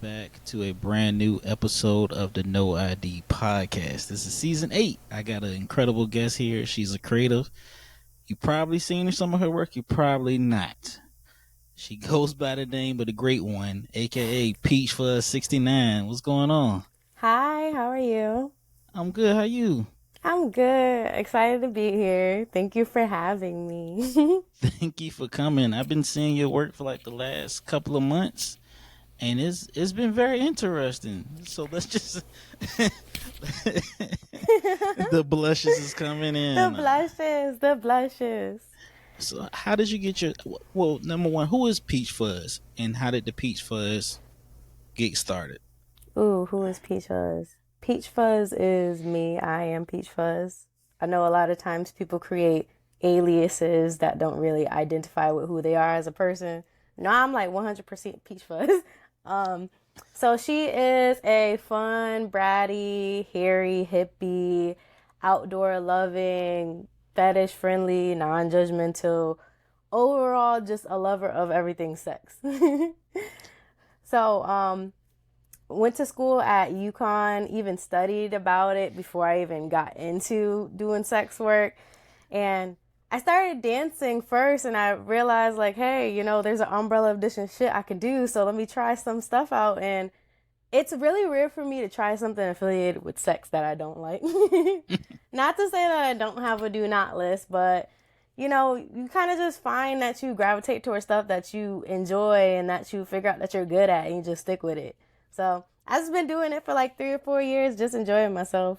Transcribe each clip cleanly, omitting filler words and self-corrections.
back to a brand new episode of the No ID podcast. This is season 8. I got an incredible guest here. She's a creative. You probably seen some of her work, you probably not. She goes by the name of the great one, aka PeachFuzz 69. What's going on? Hi, how are you? I'm good. How you? I'm good. Excited to be here. Thank you for having me. Thank you for coming. I've been seeing your work for like the last couple of months, and it's been very interesting. So let's just the blushes is coming The in. blushes, the blushes. So how did you get your well? Number one, who is Peach Fuzz, and how did the Peach Fuzz get started? Ooh, who is Peach Fuzz? Peach Fuzz is me. I am Peach Fuzz. I know a lot of times people create aliases that don't really identify with who they are as a person. No, I'm like 100% Peach Fuzz. Um, so she is a fun, bratty, hairy, hippie, outdoor loving, fetish friendly, non-judgmental, overall just a lover of everything sex. So, went to school at UConn, even studied about it before I even got into doing sex work. And I started dancing first and I realized like, hey, there's an umbrella of different shit I can do. So let me try some stuff out. And it's really rare for me to try something affiliated with sex that I don't like. Not to say that I don't have a do not list, but you kind of just find that you gravitate towards stuff that you enjoy and that you figure out that you're good at and you just stick with it. So I've just been doing it for like 3 or 4 years, just enjoying myself.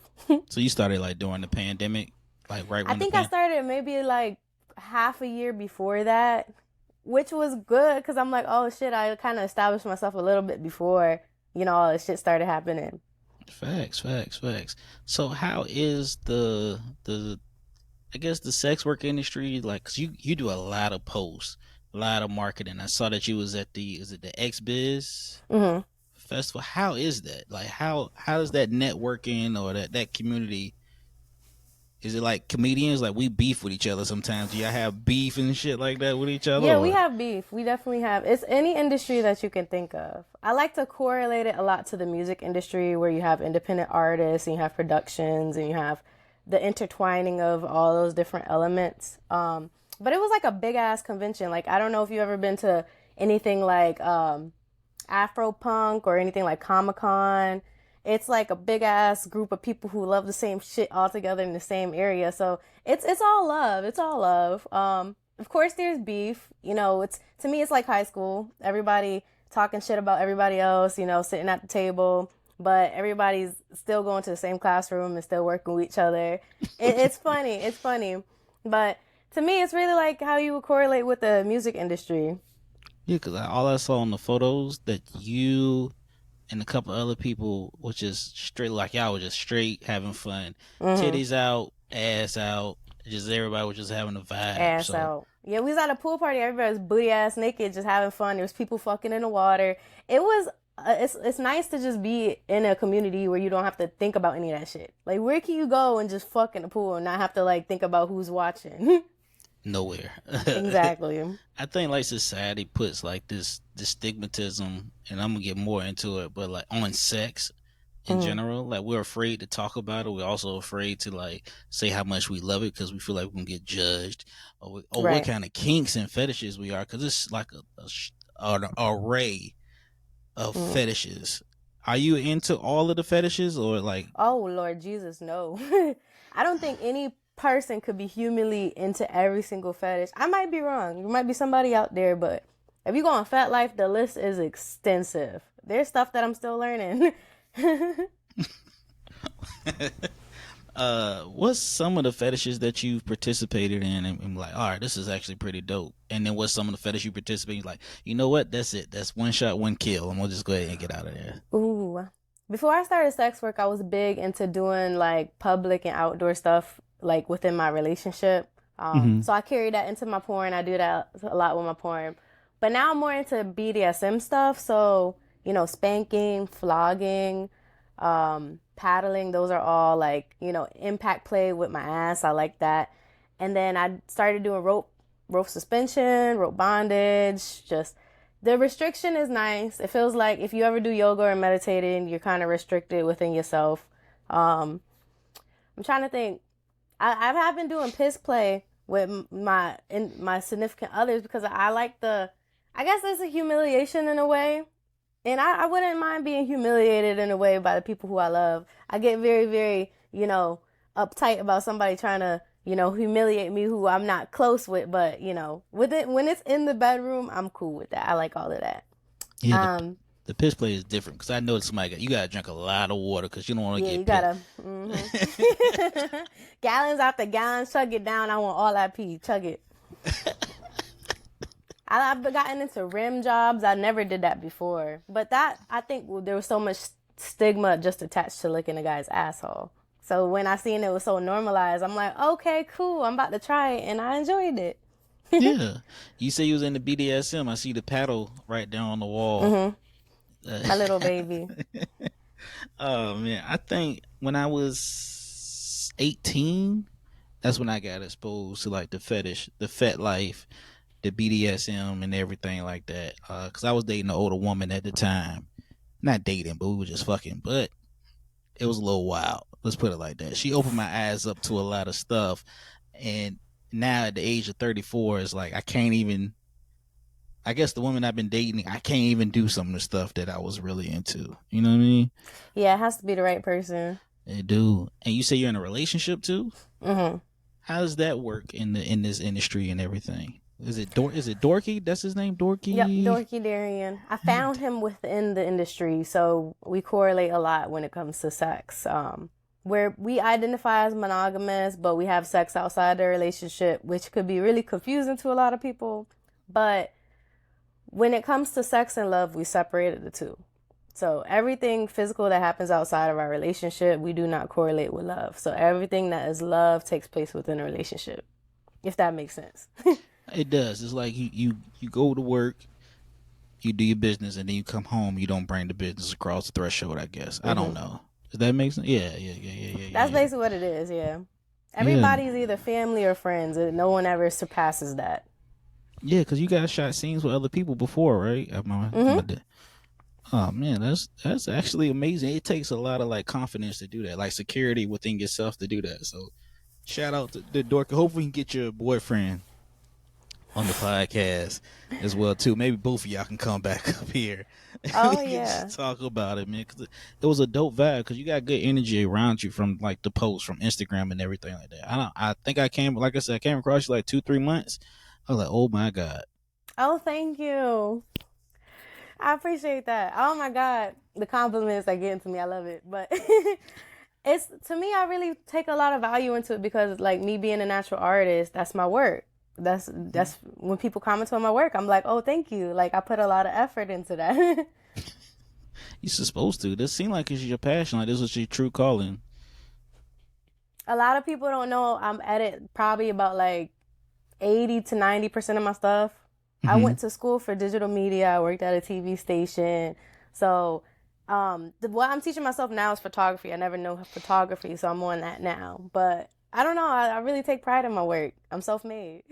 So you started like during the pandemic, like right I when the think I started maybe like half a year before that, which was good because I'm like, oh shit, I kind of established myself a little bit before, all this shit started happening. facts. So how is the I guess the sex work industry like? 'Cause you do a lot of posts, a lot of marketing. I saw that you was at the is it the X Biz hmm festival? How is that? Like how does that networking or that community? Is it like comedians like we beef with each other sometimes? Do y'all have beef and shit like that with each other? Yeah, we Or have beef. We definitely have. It's any industry that you can think of. I like to correlate it a lot to the music industry where you have independent artists and you have productions and you have the intertwining of all those different elements. But it was like a big ass convention. Like I don't know if you've ever been to anything like Afro punk or anything like Comic Con. It's like a big ass group of people who love the same shit all together in the same area. So it's all love. It's all love. Of course there's beef. It's to me it's like high school. Everybody talking shit about everybody else, sitting at the table, but everybody's still going to the same classroom and still working with each other. It's funny. It's funny. But to me it's really like how you would correlate with the music industry. yeah, because all I saw on the photos that you and a couple other people was just straight like y'all was just straight having fun, hmm titties out, ass out, just everybody was just having a vibe. Ass So out. Yeah, we was at a pool party. Everybody was booty ass naked, just having fun. There was people fucking in the water. It was. It's nice to just be in a community where you don't have to think about any of that shit. Like, where can you go and just fuck in the pool and not have to like think about who's watching? nowhere. Exactly. I think like society puts like this stigmatism, and I'm gonna get more into it, but like on sex in hmm general, like we're afraid to talk about it. We're also afraid to like say how much we love it because we feel like we're gonna get judged, or what Right. kind of kinks and fetishes we are, because it's like an array of Mhm. fetishes. Are you into all of the fetishes, or like Oh Lord Jesus, no. I don't think any person could be humanly into every single fetish. I might be wrong. There might be somebody out there, but if you go on Fat Life, the list is extensive. There's stuff that I'm still learning. what's some of the fetishes that you've participated in and like, all right, this is actually pretty dope? And then what's some of the fetish you participate in, like, you know what, that's it, that's one shot, one kill, I'm gonna just go ahead and get out of there. Ooh. Before I started sex work, I was big into doing like public and outdoor stuff like within my relationship. Hmm. So I carry that into my porn. I do that a lot with my porn. But now I'm more into BDSM stuff. So, spanking, flogging, paddling, those are all like, impact play with my ass. I like that. And then I started doing rope suspension, rope bondage, just The restriction is nice. It feels like if you ever do yoga or meditating, you're kind of restricted within yourself. I'm trying to think. I have been doing piss play with my significant others because I like I guess there's a humiliation in a way. And I wouldn't mind being humiliated in a way by the people who I love. I get very, very, uptight about somebody trying to, humiliate me who I'm not close with. But, with it, when it's in the bedroom, I'm cool with that. I like all of that. Yeah, the piss play is different because I know somebody you gotta drink a lot of water because you don't want to Yeah, get you gotta. Gallons after gallons, chug it down. I want all that pee. Chug it. I've gotten into rim jobs. I never did that before. But I think there was so much stigma just attached to licking a guy's asshole. So when I seen it was so normalized, I'm like, okay, cool. I'm about to try it. And I enjoyed it. Yeah. You say you was in the BDSM. I see the paddle right there on the wall. My little baby. Oh, man. I think when I was 18, that's when I got exposed to like the fetish, the fet life, the BDSM and everything like that. Because I was dating an older woman at the time. Not dating, but we were just fucking. But it was a little wild. Let's put it like that. She opened my eyes up to a lot of stuff. And now at the age of 34, it's like I can't even. I guess the woman I've been dating, I can't even do some of the stuff that I was really into. You know what I mean? Yeah, it has to be the right person. It do. And you say you're in a relationship too? Mm-hmm. How does that work in this industry and everything? Is it Dorky? That's his name, Dorky? Yep, Dorky Darian. I found him within the industry, so we correlate a lot when it comes to sex. Where we identify as monogamous, but we have sex outside the relationship, which could be really confusing to a lot of people. But when it comes to sex and love, we separated the two. So everything physical that happens outside of our relationship, we do not correlate with love. So everything that is love takes place within a relationship, if that makes sense. It does. It's like you go to work, you do your business, and then you come home. You don't bring the business across the threshold, I guess. I don't know. Does that make sense? Yeah. That's basically what it is, yeah. Everybody's either family or friends, and no one ever surpasses that. Yeah, because you guys shot scenes with other people before, right? Oh man, that's actually amazing. It takes a lot of like confidence to do that, like security within yourself to do that. So, shout out to the Dork. Hopefully, you can get your boyfriend on the podcast as well too. Maybe both of y'all can come back up here. Oh yeah, just talk about it, man. Because it was a dope vibe. Because you got good energy around you from like the posts from Instagram and everything like that. I think I came across you like 2-3 months. I was like, oh my god. Oh, thank you. I appreciate that. Oh my god, the compliments that get into me, I love it. But it's to me, I really take a lot of value into it because, like me being a natural artist, that's my work. That's when people comment on my work, I'm like, oh, thank you. Like I put a lot of effort into that. You're supposed to. This seems like it's your passion. Like this was your true calling. A lot of people don't know I'm edit probably about like 80 to 90% of my stuff. I went to school for digital media. I worked at a TV station. So what I'm teaching myself now is photography. I never know photography, so I'm on that now. But I don't know. I really take pride in my work. I'm self-made.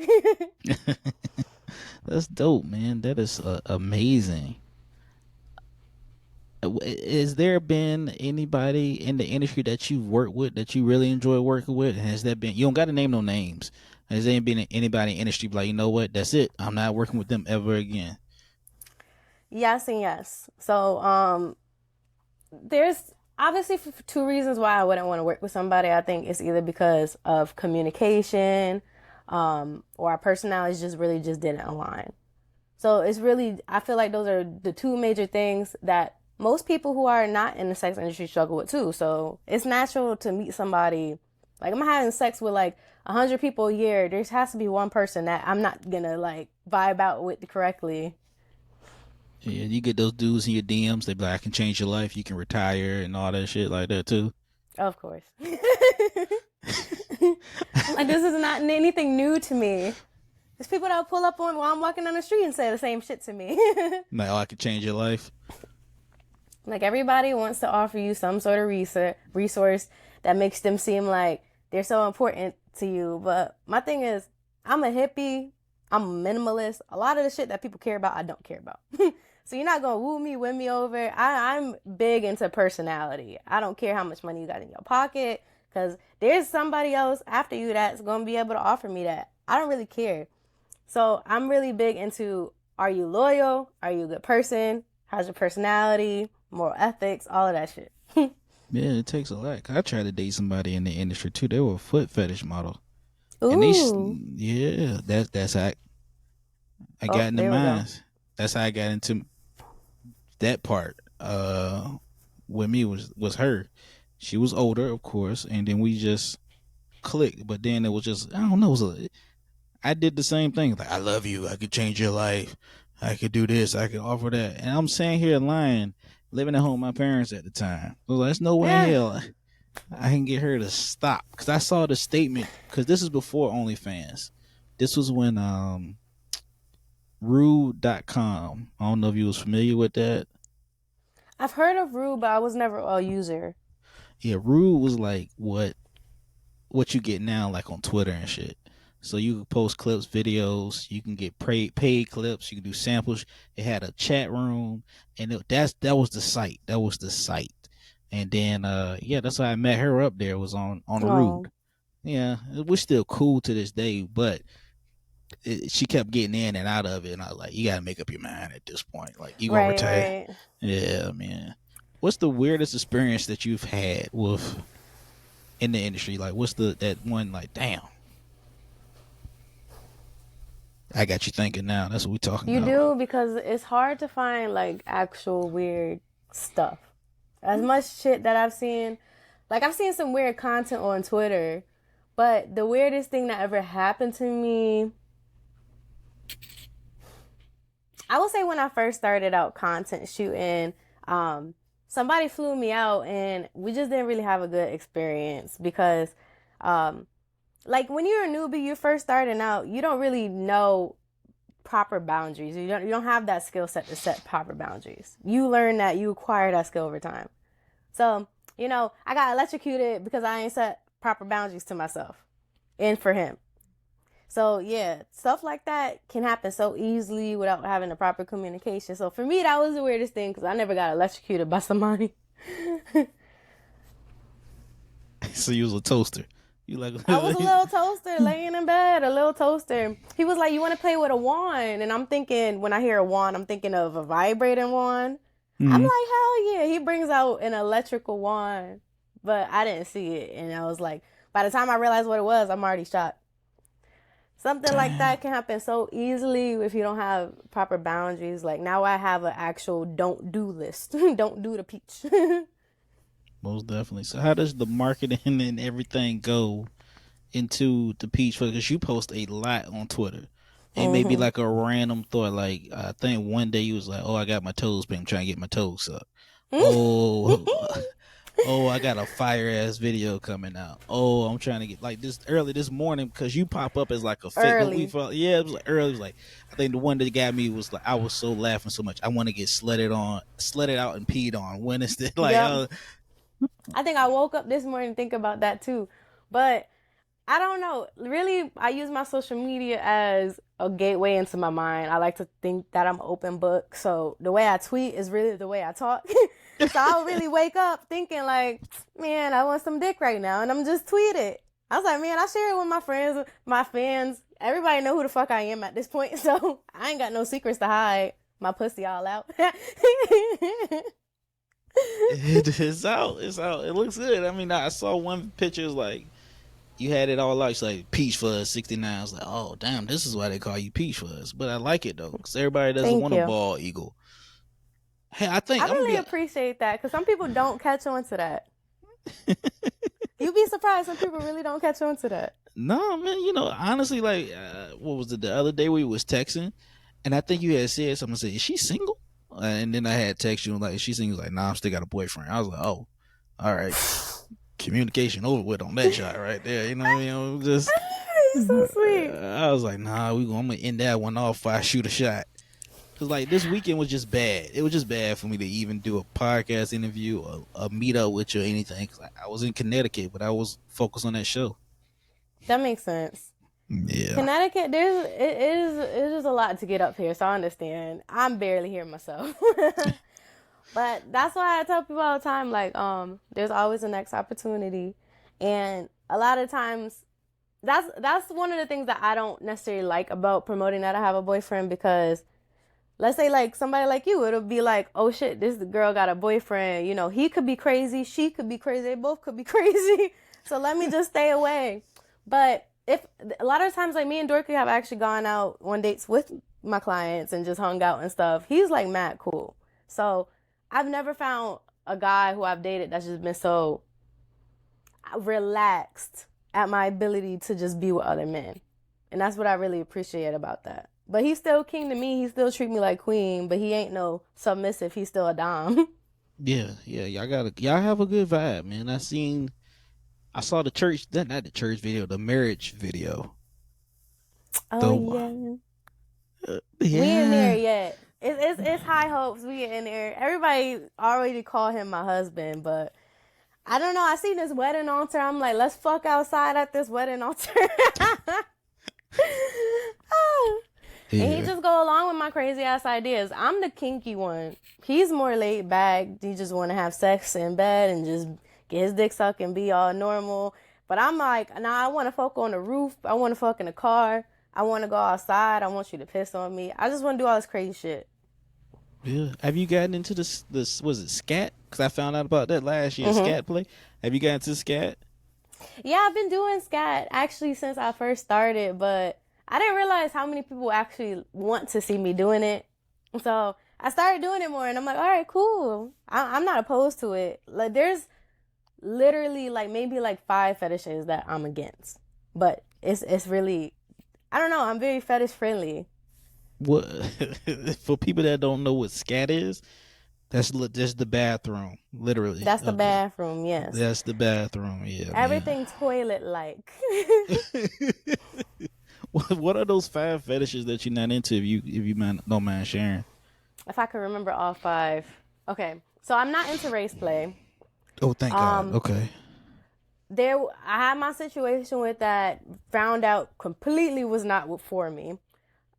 That's dope, man. That is amazing. Has there been anybody in the industry that you've worked with that you really enjoy working with? Has that been? You don't got to name no names. Has there been anybody in the industry like, you know what? That's it. I'm not working with them ever again. Yes and yes. So there's obviously two reasons why I wouldn't want to work with somebody. I think it's either because of communication, or our personalities just really just didn't align. So it's really, I feel like those are the two major things that most people who are not in the sex industry struggle with too. So it's natural to meet somebody, like I'm having sex with like 100 people a year. There has to be one person that I'm not gonna like vibe out with correctly. Yeah, you get those dudes in your DMs. They be like, I can change your life. You can retire and all that shit like that too. Of course. Like this is not anything new to me. There's people that pull up on while I'm walking down the street and say the same shit to me. Like, oh, I can change your life. Like everybody wants to offer you some sort of resource that makes them seem like they're so important to you. But my thing is, I'm a hippie. I'm a minimalist. A lot of the shit that people care about, I don't care about. So you're not gonna woo me, win me over. I'm big into personality. I don't care how much money you got in your pocket, because there's somebody else after you that's gonna be able to offer me that. I don't really care. So I'm really big into, are you loyal? Are you a good person? How's your personality? Moral ethics? All of that shit. Yeah, it takes a lot. I tried to date somebody in the industry too. They were a foot fetish model, and Ooh. yeah, that's how I Oh, got into there we go. mine. That's how I got into that part. With me was her. She was older, of course, and then we just clicked. But then it was just I don't know. I did the same thing. Like, I love you. I could change your life. I could do this. I could offer that. And I'm sitting here lying, living at home with my parents at the time. I was like, there's no way in Yeah. hell I can get her to stop. Because I saw the statement. Because this is before OnlyFans. This was when Rude.com. I don't know if you was familiar with that. I've heard of Rue, but I was never a user. Yeah, Rude was like what you get now, like on Twitter and shit. So you can post clips, videos. You can get paid clips. You can do samples. It had a chat room, and that was the site. That was the site. And then yeah, that's how I met her up there. Was on Oh, Rude. Yeah, we're still cool to this day, but she kept getting in and out of it, and I was like, you gotta make up your mind at this point. Like, you gonna right, retire? right. Yeah, man. What's the weirdest experience that you've had with in the industry? Like, what's that one? Like, damn, I got you thinking now. That's what we talking You about. do, because it's hard to find like actual weird stuff. As much shit that I've seen, like I've seen some weird content on Twitter, but the weirdest thing that ever happened to me, I would say when I first started out content shooting, um, somebody flew me out and we just didn't really have a good experience because, um, like when you're a newbie, you're first starting out, you don't really know proper boundaries. You don't have that skill set to set proper boundaries. You learn that, you acquire that skill over time. So, I got electrocuted because I ain't set proper boundaries to myself and for him. So yeah, stuff like that can happen so easily without having the proper communication. So for me, that was the weirdest thing because I never got electrocuted by somebody. So you was a toaster. You like I was a little toaster laying in bed, a little toaster. He was like, "You want to play with a wand?" And I'm thinking, when I hear a wand, I'm thinking of a vibrating wand. I'm mm. like, hell yeah. He brings out an electrical wand, but I didn't see it. And I was like, by the time I realized what it was, I'm already shot. Something like Damn. that can happen so easily if you don't have proper boundaries. Like now I have an actual don't do list. Don't do the peach. Most definitely. So how does the marketing and everything go into the peach? Because you post a lot on Twitter. It may be Hmm. like a random thought. Like, I think one day you was like, "Oh, I got my toes pain. I'm trying to get my toes up." Oh, oh, I got a fire ass video coming out. Oh, I'm trying to get like this early this morning because you pop up as like a fit. But we Early. felt, yeah, it was like early. It was like, I think the one that got me was like, I was so laughing so much. I want to get sledded out and peed on. When is this like, Yep. I think I woke up this morning and think about that too. But I don't know. Really, I use my social media as a gateway into my mind. I like to think that I'm an open book. So the way I tweet is really the way I talk. So I'll really wake up thinking like, man, I want some dick right now. And I'm just tweet it. I was like, man, I share it with my friends, my fans. Everybody know who the fuck I am at this point. So I ain't got no secrets to hide. My pussy all out. it's out. It's out. It looks good. I mean, I saw one picture. It's like you had it all out. It's like PeachFuzz 69. I was like, oh damn, this is why they call you PeachFuzz. But I like it though, because everybody doesn't Thank want a you. bald eagle. Hey, I think I I'm gonna really be. appreciate that because some people don't catch on to that. You'd be surprised some people really don't catch on to that. No, man. Honestly, like, what was it? The other day we was texting, and I think you had said something. Said, "Is she single?" And then I had text you like, "Is she single?" Like, "Nah, I'm still got a boyfriend." I was like, "Oh, all right." Communication over with on that shot right there. You know what I mean? Just He's so sweet. I was like, nah, I'm gonna end that one off if I shoot a shot. Cause like this weekend was just bad. It was just bad for me to even do a podcast interview or a meetup with you or anything. Cause I was in Connecticut, but I was focused on that show. That makes sense. Yeah. Connecticut, it is a lot to get up here, so I understand. I'm barely here myself. But that's why I tell people all the time, like, there's always a next opportunity. And a lot of times that's one of the things that I don't necessarily like about promoting that I have a boyfriend, because let's say like somebody like you, it'll be like, oh shit, this girl got a boyfriend. You know, he could be crazy, she could be crazy, they both could be crazy. So let me just stay away. But if a lot of times, like me and Dorky have actually gone out on dates with my clients and just hung out and stuff. He's like mad cool. So I've never found a guy who I've dated that's just been so relaxed at my ability to just be with other men. And that's what I really appreciate about that. But he's still king to me. He still treat me like queen, but he ain't no submissive. He's still a dom. Yeah, yeah, y'all have a good vibe, man. I saw the church, not the church video, the marriage video. Oh The yeah. yeah, We ain't there yet. It's high hopes. We in there. Everybody already call him my husband, but I don't know. I seen this wedding altar. I'm like, let's fuck outside at this wedding altar. Oh. yeah. And he just go along with my crazy ass ideas. I'm the kinky one. He's more laid back. He just want to have sex in bed and just get his dick sucked and be all normal. But I'm like, nah, I want to fuck on the roof. I want to fuck in the car. I want to go outside. I want you to piss on me. I just want to do all this crazy shit. Yeah. Have you gotten into this was it scat? Because I found out about that last year, scat play. Have you gotten into scat? Yeah, I've been doing scat actually since I first started, but I didn't realize how many people actually want to see me doing it. So I started doing it more, and I'm like, all right, cool. I'm not opposed to it. Like, there's literally like maybe like 5 fetishes that I'm against, but it's really, I don't know. I'm very fetish friendly. What for people that don't know what scat is? That's the bathroom, literally. That's the of the- bathroom, yes. That's the bathroom. Yeah, Everything toilet like. man. What are those 5 fetishes that you're not into? Don't mind sharing. If I could remember all 5. Okay, so I'm not into race play. Oh, thank God. Okay. I had my situation with that, found out completely was not for me.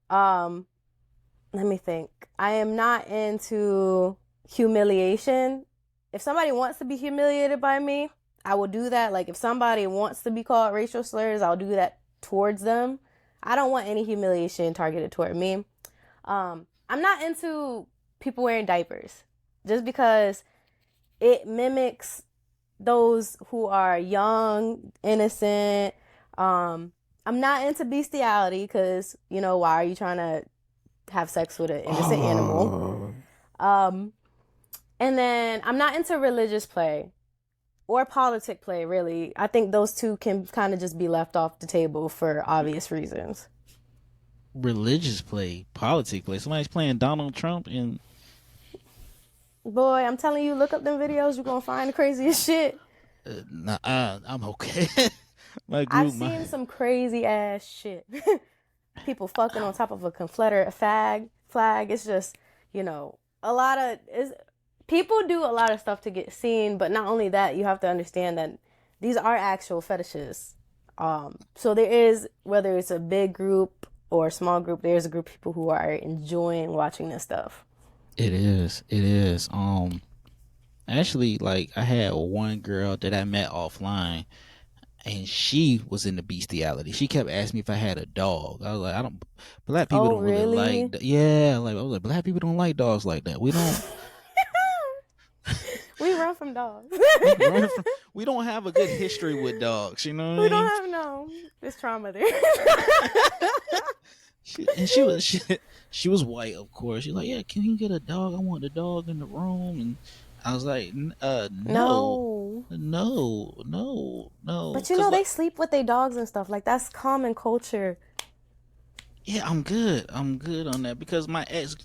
Let me think. I am not into humiliation. If somebody wants to be humiliated by me, I will do that. Like if somebody wants to be called racial slurs, I'll do that towards them. I don't want any humiliation targeted toward me. I'm not into people wearing diapers just because it mimics those who are young, innocent. I'm not into bestiality because, you know, why are you trying to have sex with an innocent animal? And then I'm not into religious play or politic play, really. I think those two can kind of just be left off the table for obvious reasons. Religious play, politic play. Somebody's playing Donald Trump and Boy, I'm telling you, look up them videos. You're going to find the craziest shit. I'm okay. I've seen some crazy ass shit. People fucking on top of a Confederate flag. It's just, you know, people do a lot of stuff to get seen, but not only that, you have to understand that these are actual fetishes. So there is, whether it's a big group or a small group, there's a group of people who are enjoying watching this stuff. It is. Actually, like I had one girl that I met offline, and she was into bestiality. She kept asking me if I had a dog. I was like, I don't. Black people don't really like. Yeah, like I was like, black people don't like dogs like that. We don't. We run from dogs. We don't have a good history with dogs. You know. We don't have this trauma there. She was white, of course. She's like, yeah, can you get a dog? I want the dog in the room. And I was like, no. But you know, they sleep with their dogs and stuff. Like, that's common culture. Yeah, I'm good on that because my ex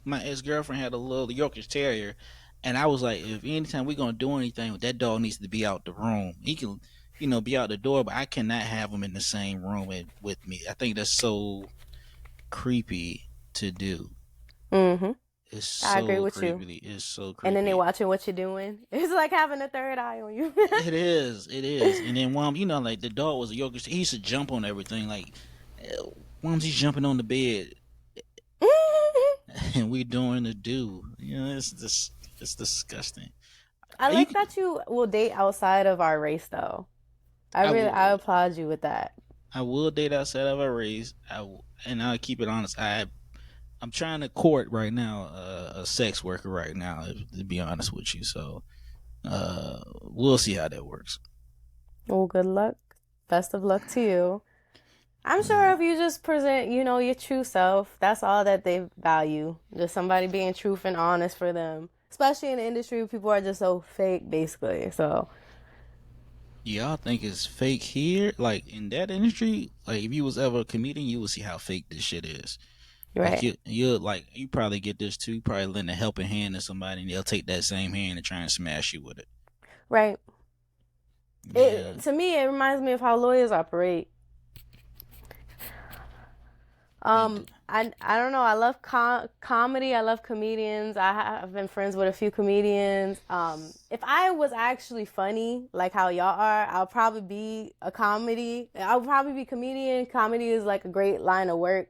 girlfriend had a little Yorkshire Terrier, and I was like, if anytime we're gonna do anything, that dog needs to be out the room. He can, be out the door, but I cannot have him in the same room with me. I think that's so creepy to do. Mm-hmm. I agree with you. It's so creepy. And then they watching what you're doing. It's like having a third eye on you. It is. And then like the dog was a Yorkshire. He used to jump on everything, like, Why don't you jumping on the bed and we doing the do? You know, it's disgusting. I You, like that you will date outside of our race, though. I I will. applaud you with that. I will date outside of a race. And I'll keep it honest. I'm trying to court right now a sex worker right now. To be honest with you, so we'll see how that works. Well, good luck. Best of luck to you. I'm sure Yeah. if you just present, your true self, that's all that they value. Just somebody being truth and honest for them. Especially in the industry where people are just so fake, basically. So, Y'all think it's fake here? Like in that industry, like if you was ever a comedian, you would see how fake this shit is. Like right. you probably get this too. You probably lend a helping hand to somebody, and they'll take that same hand and try and smash you with it. Right. Yeah, To me, it reminds me of how lawyers operate. it, I don't know. I love comedy. I love comedians. I've been friends with a few comedians. If I was actually funny, like how y'all are, I'll probably be a comedy. I'll probably be comedian. Comedy is like a great line of work.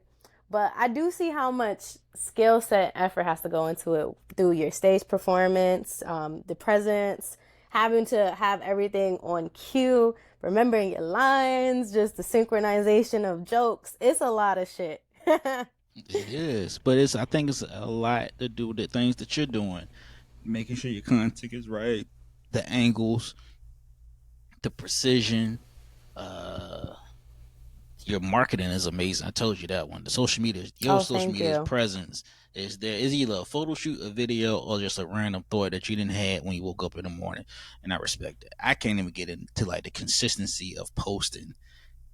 But I do see how much skill set effort has to go into it through your stage performance, the presence, having to have everything on cue, remembering your lines, just the synchronization of jokes. It's a lot of shit. it is. But it's I think it's a lot to do with the things that you're doing, making sure your content is right, the angles, the precision. Uh, your marketing is amazing. I told you that one. The social media, your Oh, social thank media's you. presence is there. Is either a photo shoot, a video, or just a random thought that you didn't have when you woke up in the morning. And I respect it. I can't even get into like the consistency of posting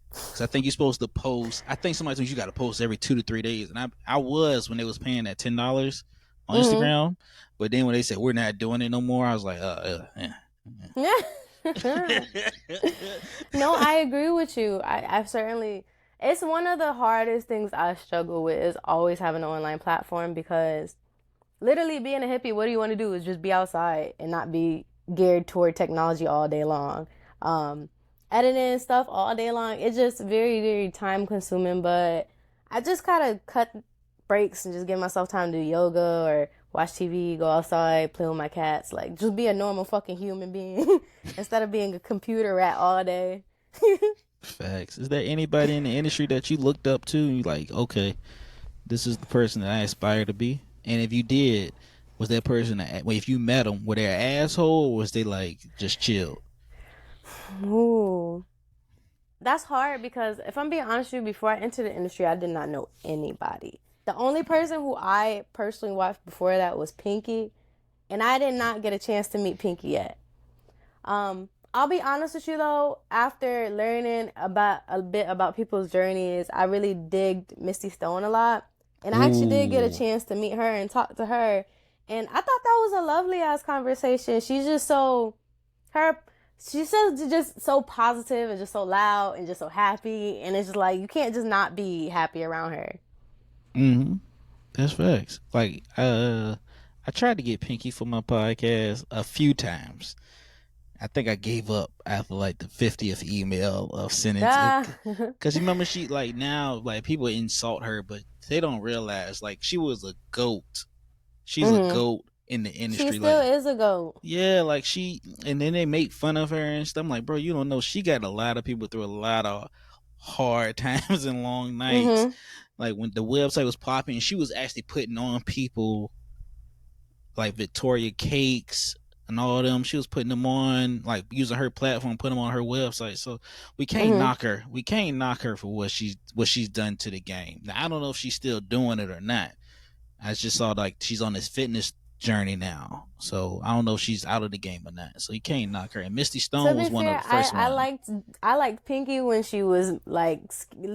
because I think you're supposed to post. I think somebody told you got to post every 2 to 3 days, and I was when they was paying that $10 on Hmm. Instagram, but then when they said we're not doing it no more, I was like, yeah. No, I agree with you. I've certainly, it's one of the hardest things I struggle with is always having an online platform because literally being a hippie, what do you want to do is just be outside and not be geared toward technology all day long. Um, Editing stuff all day long, it's just very, very time consuming, but I just kind of cut breaks and just give myself time to do yoga or watch TV, go outside, play with my cats, like just be a normal fucking human being instead of being a computer rat all day. Facts. Is there anybody in the industry that you looked up to? And you like, okay, this is the person that I aspire to be. And if you did, was that person? Well, if you met them, were they an asshole or was they like just chill? Ooh. That's hard because if I'm being honest with you, before I entered the industry, I did not know anybody. The only person who I personally watched before that was Pinky, and I did not get a chance to meet Pinky yet. I'll be honest with you though, after learning about a bit about people's journeys, I really digged Misty Stone a lot. And I actually did get a Ooh, chance to meet her and talk to her. And I thought that was a lovely ass conversation. She's just so her she's just so positive and just so loud and just so happy and it's just like you can't just not be happy around her. mm-hmm. That's facts. Like, I tried to get Pinky for my podcast a few times. I think I gave up after like the 50th email of sending to, Ah. because you remember she like now like people insult her, but they don't realize like she was a goat. She's a Mhm. goat in the She industry. still Like, is a goat. yeah, like she, and then they make fun of her and stuff. I'm like, bro, you don't know. She got a lot of people through a lot of hard times and long nights. Mhm. Like when the website was popping, she was actually putting on people like Victoria Cakes and all of them. She was putting them on, like using her platform, put them on her website. So we can't Mhm. knock her. We can't knock her for what she's done to the game. Now I don't know if she's still doing it or not. I just saw like she's on this fitness journey now. So I don't know if she's out of the game or not. So you can't knock her. And Misty To Stone be was one of fair, the first one. I liked Pinky when she was like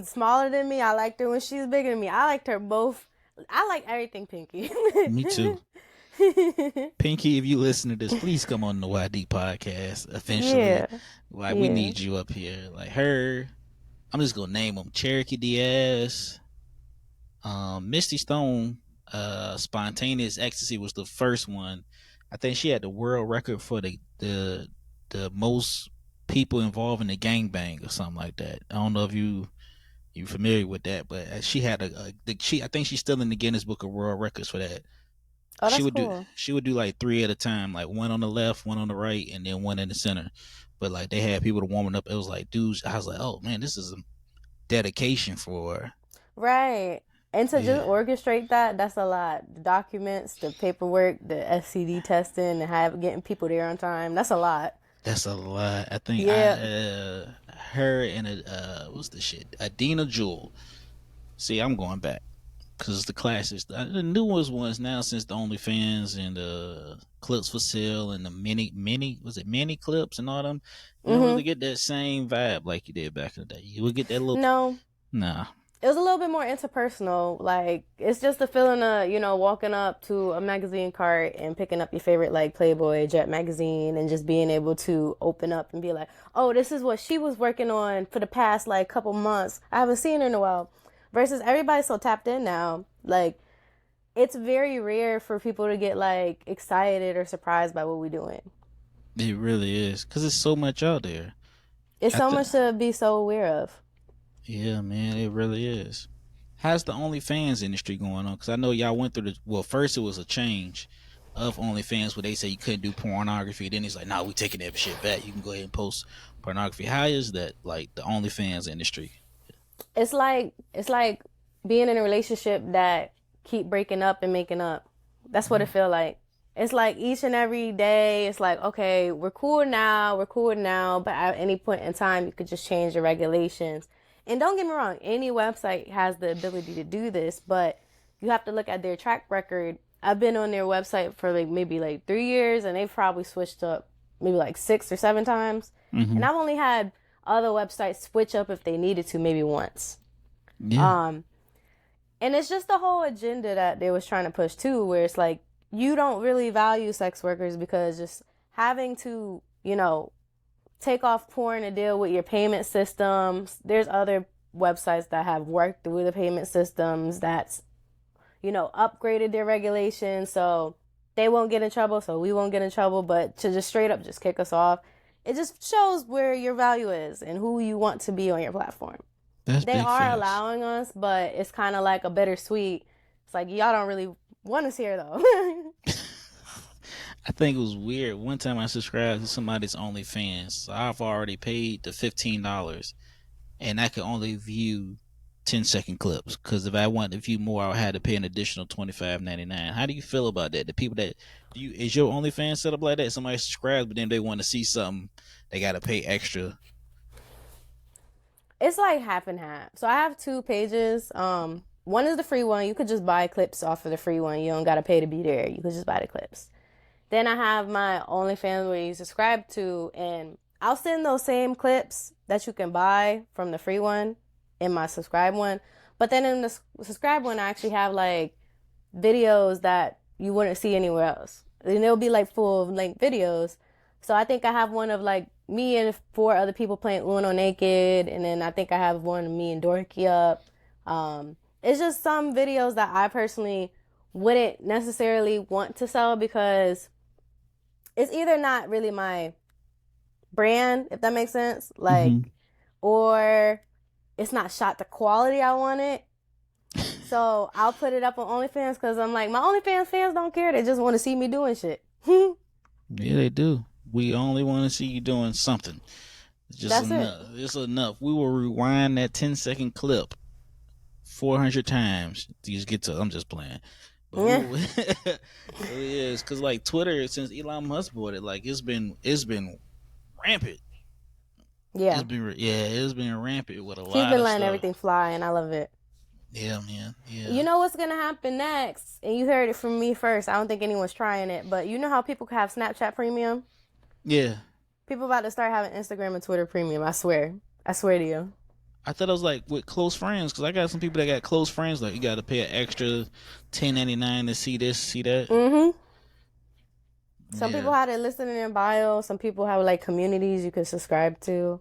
smaller than me. I liked her when she was bigger than me. I liked her both. I like everything Pinky. Me too. Pinky, if you listen to this, please come on the YD podcast eventually. Yeah. Like we Yeah. need you up here. Like her, I'm just gonna name them: Cherokee Diaz, Misty Stone. Spontaneous Ecstasy was the first one. I think she had the world record for the most people involved in the gangbang or something like that. I don't know if you You familiar with that? But she had I think she's still in the Guinness Book of World Records for that. Oh, that's cool. She would do like three at a time, like one on the left, one on the right, and then one in the center. But like they had people to warming up. It was like dudes. I was like, oh man, this is a dedication for. Right. And to Yeah, just orchestrate that, that's a lot. The documents, the paperwork, the SCD testing, and have getting people there on time. That's a lot. that's a lot. I think Yeah. her and what's the shit? Adina Jewel. See, I'm going back because the classics, the newest ones now since the OnlyFans and the clips for sale and the mini was it mini clips and all them. You don't Mm-hmm. really get that same vibe like you did back in the day. You would get that little No, nah. it was a little bit more interpersonal. Like it's just the feeling of walking up to a magazine cart and picking up your favorite like Playboy, Jet magazine, and just being able to open up and be like, "Oh, this is what she was working on for the past like couple months. I haven't seen her in a while." Versus everybody's so tapped in now. Like it's very rare for people to get like excited or surprised by what we're doing. It really is because there's so much out there. It's I so th- much to be so aware of. yeah, man, it really is. How's the OnlyFans industry going on? Because I know y'all went through the well. First, it was a change of OnlyFans where they say you couldn't do pornography. Then it's like, nah, we taking that shit back. You can go ahead and post pornography. How is that like the OnlyFans industry? It's like being in a relationship that keep breaking up and making up. That's what it feel like. It's like each and every day, it's like, okay, we're cool now, but at any point in time, you could just change the regulations. And don't get me wrong, any website has the ability to do this, but you have to look at their track record. I've been on their website for like maybe like 3 years, and they've probably switched up maybe like 6 or 7 times. Mm-hmm. And I've only had other websites switch up if they needed to, maybe once. Yeah, Um, and it's just the whole agenda that they was trying to push too, where it's like you don't really value sex workers because just having to, take off porn to deal with your payment systems. There's other websites that have worked through the payment systems that's, upgraded their regulations so they won't get in trouble, so we won't get in trouble, but to just straight up just kick us off, it just shows where your value is and who you want to be on your platform. that's They big are facts. allowing us, but it's kind of like a bittersweet. It's like y'all don't really want us here though. I think it was weird. One time I subscribed to somebody's OnlyFans. So I've already paid the $15, and I could only view 10-second clips. Because if I wanted to view more, I had to pay an additional $25.99. How do you feel about that? The people that do you is your OnlyFans set up like that? Somebody subscribes, but then they want to see something, they got to pay extra. It's like half and half. So I have two pages. One is the free one. You could just buy clips off of the free one. You don't gotta pay to be there. You could just buy the clips. Then I have my OnlyFans where you subscribe to, and I'll send those same clips that you can buy from the free one in my subscribe one. But then in the subscribe one, I actually have like videos that you wouldn't see anywhere else. And they'll be like full length videos. So I think I have one of like me and four other people playing Uno naked, and then I think I have one of me and Dorky up. It's just some videos that I personally wouldn't necessarily want to sell because it's either not really my brand, if that makes sense, Mm-hmm. like, or it's not shot the quality I want it. So I'll put it up on OnlyFans because I'm like, my OnlyFans fans don't care. They just want to see me doing shit. Yeah, they do. We only want to see you doing something. It's just That's it. enough. It's enough. We will rewind that 10-second clip 400 times to just get to. I'm just playing. But we Yeah. will, it is because like Twitter since Elon Musk bought it, like it's been rampant. Yeah. It's been rampant with a He's lot been of letting stuff. everything fly, and I love it. Yeah, man. Yeah. You know what's gonna happen next? And you heard it from me first. I don't think anyone's trying it, but you know how people have Snapchat Premium? Yeah. People about to start having Instagram and Twitter Premium. I swear. I swear to you. I thought it was like with close friends because I got some people that got close friends. Like you got to pay an extra $10.99 to see this, see that. Mm-hmm. Some Yeah. people had it listed in their bio. Some people have like communities you could subscribe to.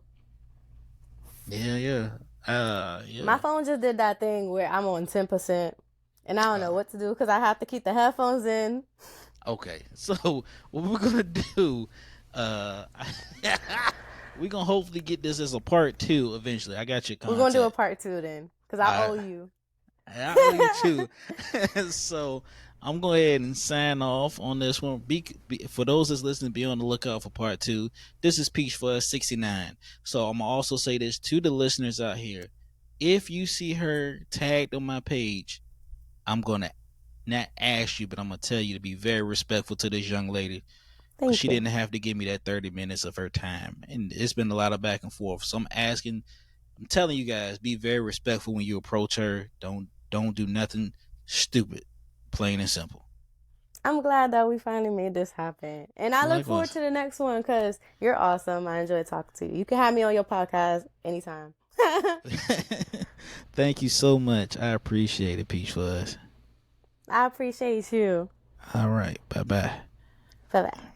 Yeah. Yeah. My Yeah. phone just did that thing where I'm on 10%, and I don't know what to do because I have to keep the headphones in. Okay. So what we're gonna do? Uh, we gonna hopefully get this as a part 2 eventually. I got your We're gonna do a contact. part 2 then, because I owe you. I owe you too. So I'm going to go ahead and sign off on this one. For those that's listening, be on the lookout for part 2. This is PeachFuzz 69. So I'm going to also say this to the listeners out here. If you see her tagged on my page, I'm going to not ask you, but I'm going to tell you to be very respectful to this young lady. Because she didn't have to give me that 30 minutes of her time. And it's been a lot of back and forth. So I'm telling you guys, be very respectful when you approach her. Don't do nothing stupid. Plain and simple. I'm glad that we finally made this happen. And I look forward to the next one because you're awesome. I enjoy talking to you. You can have me on your podcast anytime. Thank you so much. I appreciate it, PeachFuzz. I appreciate you. All right. Bye-bye. Bye-bye.